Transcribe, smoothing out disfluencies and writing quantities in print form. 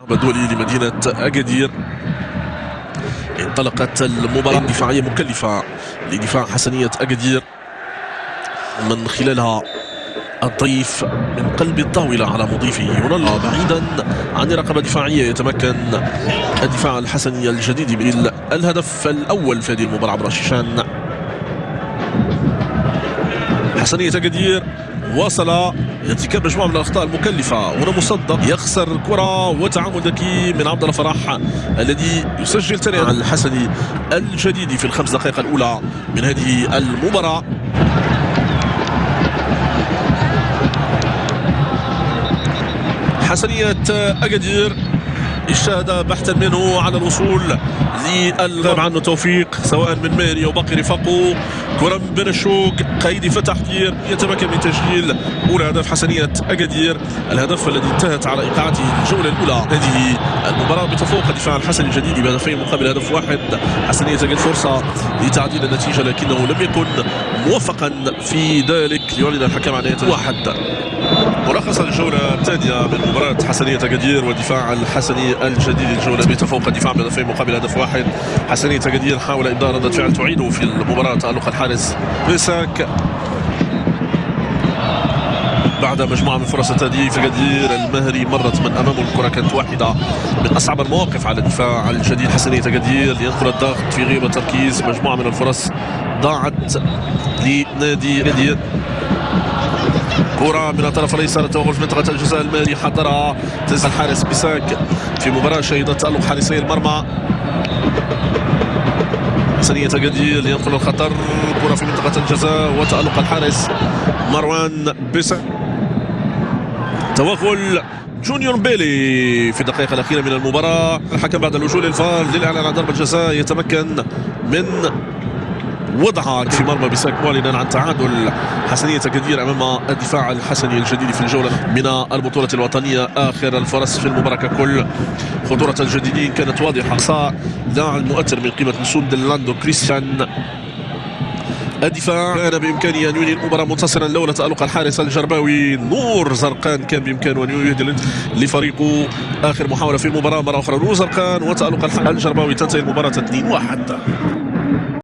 الدولي لمدينة أكادير. انطلقت المباراة دفاعية مكلفة لدفاع حسنية أكادير، من خلالها الضيف من قلب الطاولة على مضيفه يونالا بعيدا عن رقبة دفاعية. يتمكن الدفاع الحسني الجديد بالهدف الأول في هذه المباراة عبر شيشان. حسنية أكادير واصل ارتكاب مجموعة من الأخطاء المكلفة. هنا مصدق يخسر الكرة وتعامل ذكي من عبد الله فرح الذي يسجل ثانيا الحسني الجديد في الخمس دقائق الأولى من هذه المباراة. حسنية أكادير اجتهد بحثا منه على الوصول للغاب عنه توفيق سواء من ماري او باقي رفاقه. كرة من بين الشوق قيدي فتح كثير يتمكن من تسجيل اولى هدف حسنية أكادير، الهدف الذي انتهت على ايقاعته الجولة الاولى هذه المباراة بتفوق الدفاع الحسني الجديد بهدفين مقابل هدف واحد. حسنية تجد فرصة لتعديل النتيجة لكنه لم يكن موفقا في ذلك ليعلن الحكم عن نهاية واحد. ملخص الجولة الثانية من مباراة حسنية أكادير والدفاع الحسني الجديد. الجولة بتفوق الدفاع بهدفين مقابل هدف واحد. حسنية أكادير حاول إبداء ردة فعل تعيده في المباراة تألق الحارس بيساك بعد مجموعة من فرص التهديف. أكادير المهري مرت من أمامه الكرة كانت واحدة من أصعب المواقف على الدفاع الجديد حسنية أكادير لينقل الضغط في غياب التركيز. مجموعة من الفرص ضاعت لنادي أكادير. كرة من الطرف الايسر توغل في منطقة الجزاء المالي حضرها تنزل الحارس بيساك في مباراة شهدت تألق حارسي المرمى. حسنية أكادير لينقل الخطر، كرة في منطقة الجزاء وتألق الحارس مروان بيساك. توغل جونيور بيلي في الدقائق الأخيرة من المباراة. الحكم بعد اللجوء للفار للإعلان عن ضربة جزاء يتمكن من وضعها في مرمى بيساك معلنا عن تعادل حسنية أكادير أمام الدفاع الحسني الجديد في الجولة من البطولة الوطنية. آخر الفرص في المباراة ككل. خطورة الجديدين كانت واضحة. لاعب مؤثر من قيمة نسود لاندو كريستيان. الدفاع كان بإمكانه أن ينهي المباراة منتصرا لولا تألق الحارس الجرباوي. نور زرقان كان بإمكانه أن يهدي لفريقه آخر محاولة في المباراة مرة أخرى. نور زرقان وتألق الجرباوي تنتهي المباراة 2-1.